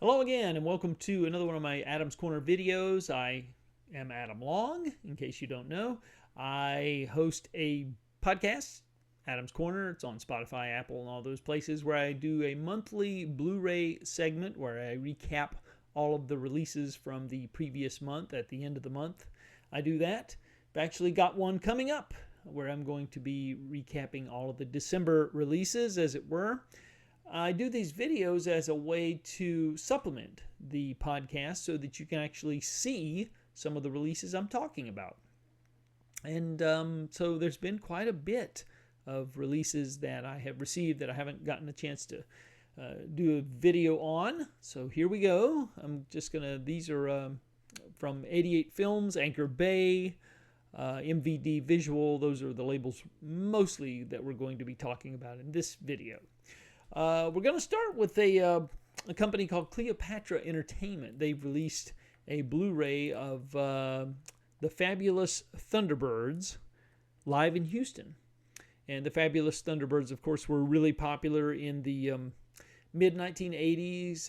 Hello again, and welcome to another one of my Adam's Corner videos. I am Adam Long, in case you don't know. I host a podcast, Adam's Corner. It's on Spotify, Apple, and all those places, where I do a monthly Blu-ray segment where I recap all of the releases from the previous month at the end of the month. I do that. I've actually got one coming up where I'm going to be recapping all of the December releases, as it were. I do these videos as a way to supplement the podcast so that you can actually see some of the releases I'm talking about. And so there's been quite a bit of releases that I have received that I haven't gotten a chance to do a video on. So here we go. These are from 88 Films, Anchor Bay, MVD Visual. Those are the labels mostly that we're going to be talking about in this video. We're going to start with a company called Cleopatra Entertainment. They've released a Blu-ray of the Fabulous Thunderbirds live in Houston. And the Fabulous Thunderbirds, of course, were really popular in the mid-1980s.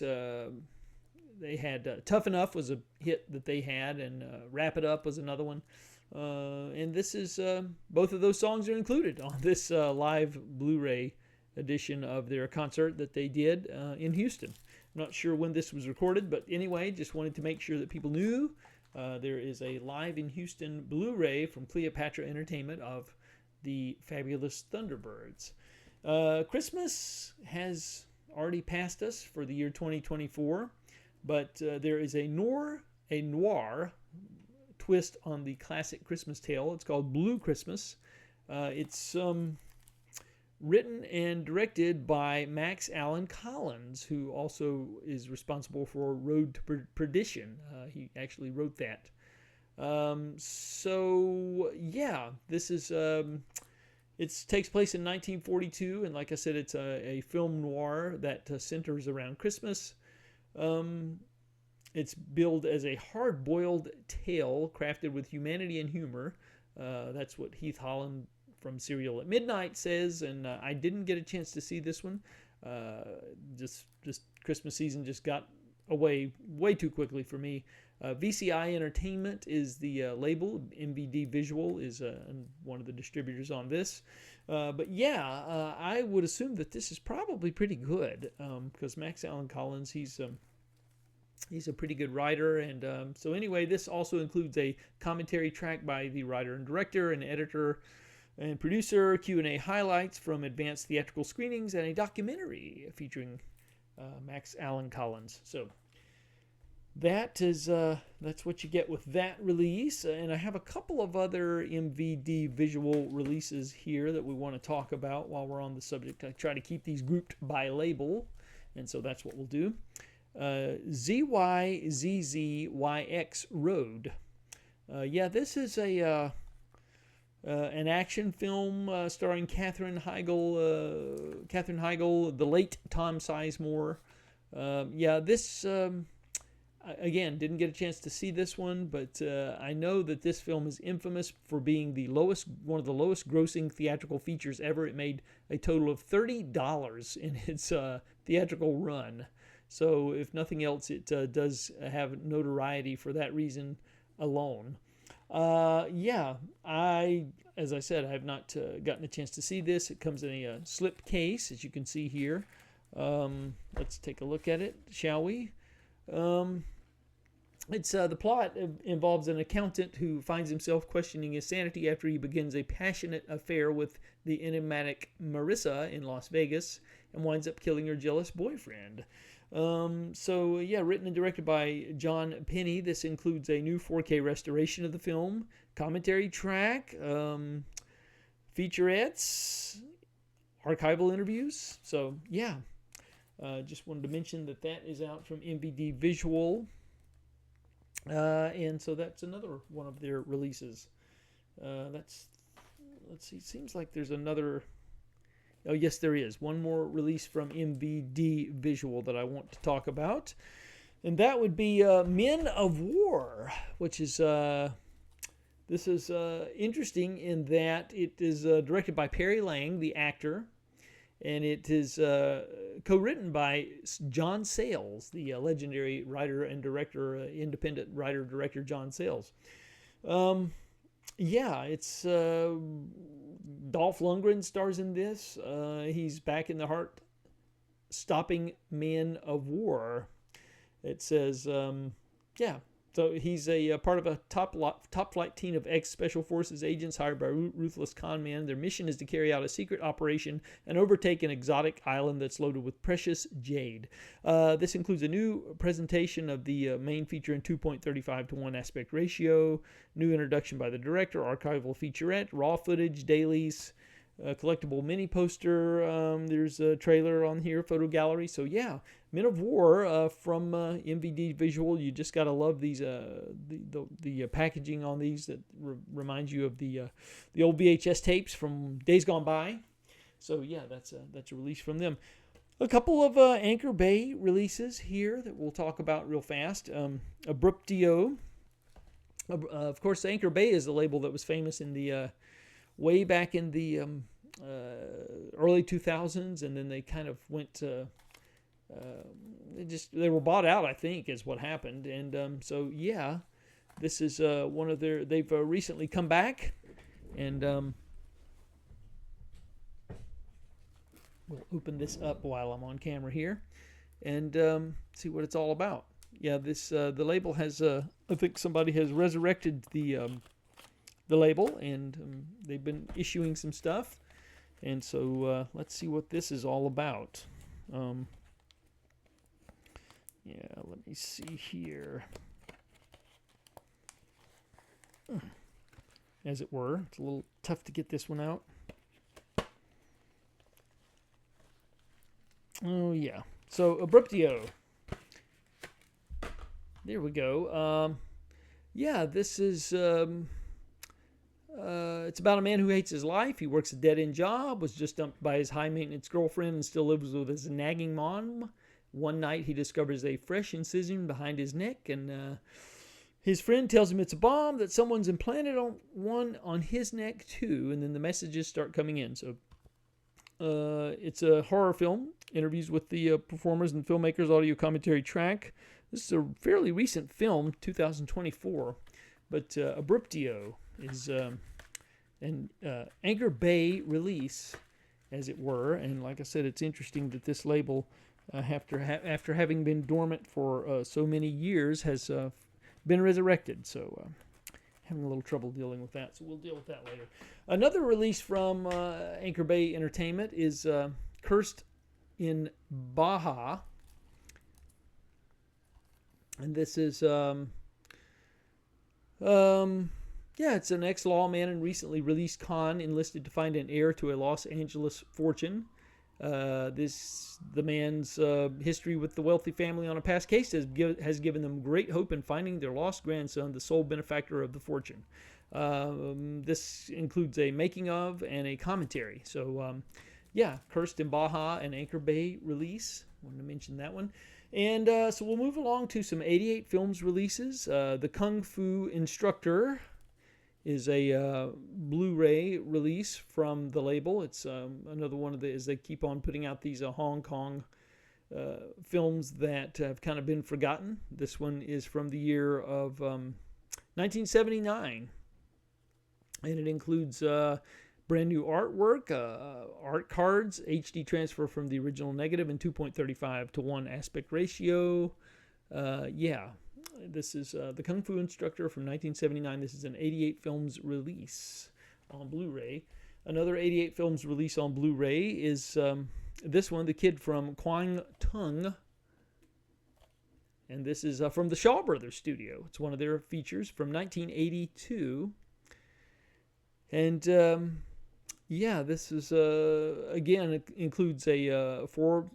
They had Tough Enough was a hit that they had, and Wrap It Up was another one. And this is both of those songs are included on this live Blu-ray edition of their concert that they did in Houston. I'm not sure when this was recorded, but anyway, just wanted to make sure that people knew there is a live in Houston Blu-ray from Cleopatra Entertainment of the Fabulous Thunderbirds. Christmas has already passed us for the year 2024, but there is a noir twist on the classic Christmas tale. It's called Blue Christmas. It's written and directed by Max Allan Collins, who also is responsible for Road to Perdition. He actually wrote that. This is it takes place in 1942, and like I said, it's a film noir that centers around Christmas. It's billed as a hard-boiled tale crafted with humanity and humor. That's what Heath Holland from Serial at Midnight says, and I didn't get a chance to see this one. Just Christmas season just got away way too quickly for me. VCI Entertainment is the label. MVD Visual is one of the distributors on this. I would assume that this is probably pretty good because Max Allan Collins, he's a pretty good writer. And so anyway, this also includes a commentary track by the writer and director and editor and producer, Q&A highlights from advanced theatrical screenings, and a documentary featuring Max Allan Collins. So that's what you get with that release. And I have a couple of other MVD visual releases here that we want to talk about while we're on the subject. I try to keep these grouped by label, and so that's what we'll do. ZYZZYX Road. This is an action film starring Katherine Heigl, the late Tom Sizemore. This again, didn't get a chance to see this one, but I know that this film is infamous for being one of the lowest grossing theatrical features ever. It made a total of $30 in its theatrical run. So if nothing else, it does have notoriety for that reason alone. As I said, I have not gotten a chance to see this. It comes in a slip case, as you can see here. Let's take a look at it, shall we? The plot involves an accountant who finds himself questioning his sanity after he begins a passionate affair with the enigmatic Marissa in Las Vegas and winds up killing her jealous boyfriend. Written and directed by John Penny. This includes a new 4K restoration of the film, commentary track, featurettes, archival interviews. So, just wanted to mention that is out from MVD Visual. And so that's another one of their releases. Let's see, seems like there's another. Oh, yes, there is. One more release from MVD Visual that I want to talk about. And that would be Men of War, which is this is interesting in that it is directed by Perry Lang, the actor, and it is co-written by John Sayles, the legendary writer and director, independent writer-director John Sayles. Yeah, it's Dolph Lundgren stars in this. He's back in the heart-stopping man of war. It says, yeah. So he's a part of a top flight team of ex-Special Forces agents hired by ruthless con men. Their mission is to carry out a secret operation and overtake an exotic island that's loaded with precious jade. This includes a new presentation of the main feature in 2.35 to 1 aspect ratio, new introduction by the director, archival featurette, raw footage, dailies, collectible mini poster. There's a trailer on here, photo gallery. So yeah, Men of War from MVD Visual. You just gotta love these the packaging on these that reminds you of the old VHS tapes from days gone by. So yeah, that's a release from them. A couple of Anchor Bay releases here that we'll talk about real fast. Abruptio. Of course, Anchor Bay is the label that was famous in the way back in the early 2000s, and then they kind of went to they were bought out, I think, is what happened. And so yeah, this is one of their, they've recently come back, and we'll open this up while I'm on camera here and see what it's all about. Yeah, this the label has I think somebody has resurrected the label, and they've been issuing some stuff, and so let's see what this is all about. Yeah, let me see here. As it were, it's a little tough to get this one out. Oh yeah, so Abruptio. There we go. Yeah, this is it's about a man who hates his life. He works a dead-end job, was just dumped by his high-maintenance girlfriend, and still lives with his nagging mom. One night, he discovers a fresh incision behind his neck, and his friend tells him it's a bomb, that someone's implanted one on his neck too, and then the messages start coming in. So it's a horror film. Interviews with the performers and filmmakers, audio commentary track. This is a fairly recent film, 2024, but Abruptio is an Anchor Bay release, as it were. And like I said, it's interesting that this label, after having been dormant for so many years, has been resurrected. So having a little trouble dealing with that. So we'll deal with that later. Another release from Anchor Bay Entertainment is Cursed in Baja. And this is yeah, it's an ex-lawman and recently released con enlisted to find an heir to a Los Angeles fortune. The man's history with the wealthy family on a past case has given them great hope in finding their lost grandson, the sole benefactor of the fortune. This includes a making of and a commentary. So yeah, Cursed in Baja, an Anchor Bay release. Wanted to mention that one. And so we'll move along to some 88 Films releases. The Kung Fu Instructor is a Blu-ray release from the label. It's another one of the, as they keep on putting out these Hong Kong films that have kind of been forgotten. This one is from the year of 1979, and it includes brand new artwork, art cards, HD transfer from the original negative, and 2.35 to 1 aspect ratio. Yeah, this is the Kung Fu Instructor from 1979. This is an 88 Films release on Blu-ray. Another 88 Films release on Blu-ray is this one, The Kid from Kwang Tung. And this is from the Shaw Brothers studio. It's one of their features from 1982. And yeah, this is, again, it includes a 4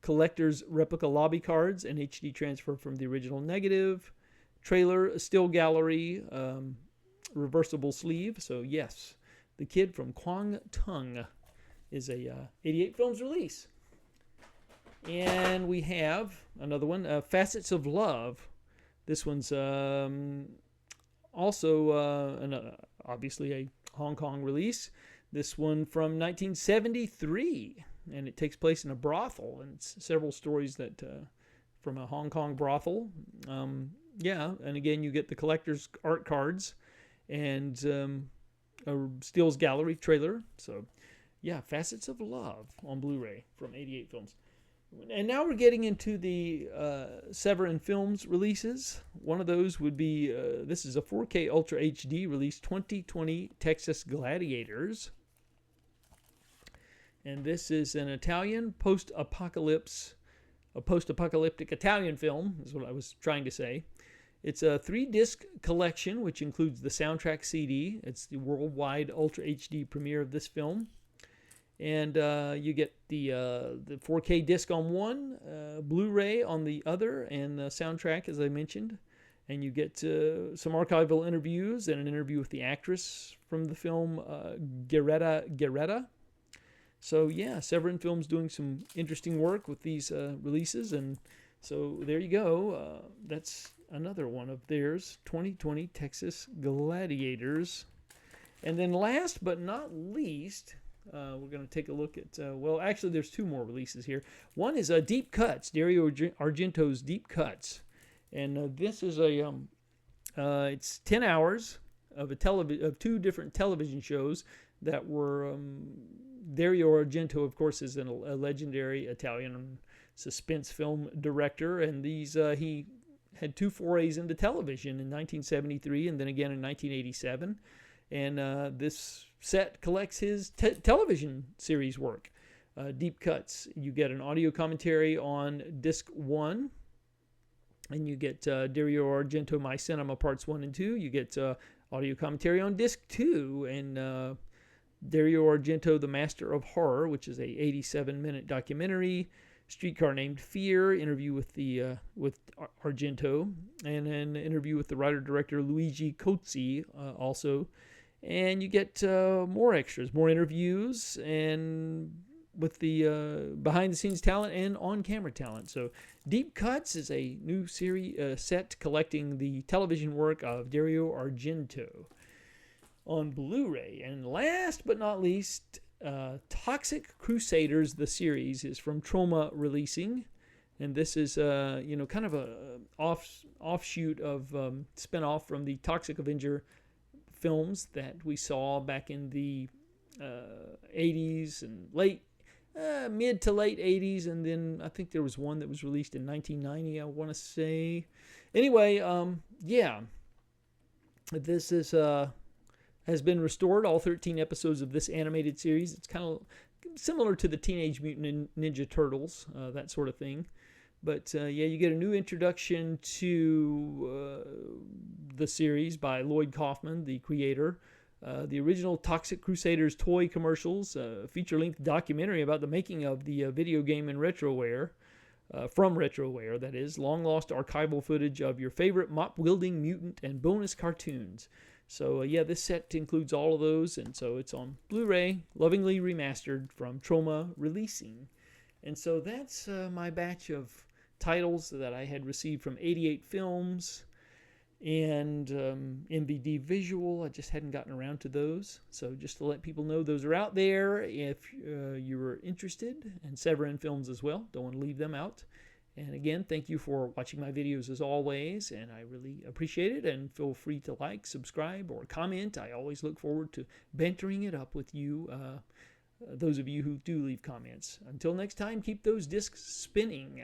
collector's replica lobby cards, an HD transfer from the original negative, trailer, still gallery, reversible sleeve. So yes, The Kid from Kwang Tung is a 88 Films release. And we have another one, Facets of Love. This one's also obviously a Hong Kong release. This one from 1973. and it takes place in a brothel, and it's several stories that from a Hong Kong brothel. Yeah, and again, you get the collector's art cards and a Steele's Gallery trailer. So, yeah, Facets of Love on Blu-ray from 88 Films. And now we're getting into the Severin Films releases. One of those would be, this is a 4K Ultra HD release, 2020 Texas Gladiators. And this is an Italian post-apocalyptic Italian film, is what I was trying to say. It's a 3-disc collection, which includes the soundtrack CD. It's the worldwide Ultra HD premiere of this film. And you get the 4K disc on one, Blu-ray on the other, and the soundtrack, as I mentioned. And you get some archival interviews and an interview with the actress from the film, Geretta. So, yeah, Severin Films doing some interesting work with these releases. And so there you go. That's another one of theirs, 2020 Texas Gladiators. And then last but not least, we're going to take a look at, well, actually, there's 2 more releases here. One is Deep Cuts, Dario Argento's Deep Cuts. And this is it's 10 hours of of 2 different television shows that were, Dario Argento, of course, is a legendary Italian suspense film director. And these, he had 2 forays into television in 1973 and then again in 1987. And this set collects his television series work, Deep Cuts. You get an audio commentary on disc 1, and you get Dario Argento, My Cinema Parts 1 and 2. You get audio commentary on disc 2, and Dario Argento, The Master of Horror, which is a 87-minute documentary. Streetcar Named Fear, interview with with Argento, and an interview with the writer-director Luigi Cozzi also. And you get more extras, more interviews, and with the behind-the-scenes talent and on-camera talent. So Deep Cuts is a new series set collecting the television work of Dario Argento on Blu-ray. And last but not least, Toxic Crusaders, the series, is from Troma Releasing. And this is, kind of a offshoot of spinoff from the Toxic Avenger films that we saw back in the 80s and mid to late 80s, and then I think there was one that was released in 1990, I want to say. Anyway, yeah, this is has been restored, all 13 episodes of this animated series. It's kind of similar to the Teenage Mutant Ninja Turtles, that sort of thing. But, yeah, you get a new introduction to the series by Lloyd Kaufman, the creator. The original Toxic Crusaders toy commercials, feature-length documentary about the making of the video game in retroware, from retroware, that is, long-lost archival footage of your favorite mop-wielding mutant and bonus cartoons. So, yeah, this set includes all of those, and so it's on Blu-ray, lovingly remastered from Troma Releasing. And so that's my batch of titles that I had received from 88 Films and MVD Visual. I just hadn't gotten around to those. So just to let people know, those are out there if you're interested, and Severin Films as well. Don't want to leave them out. And again, thank you for watching my videos as always, and I really appreciate it. And feel free to like, subscribe, or comment. I always look forward to bantering it up with you, those of you who do leave comments. Until next time, keep those discs spinning.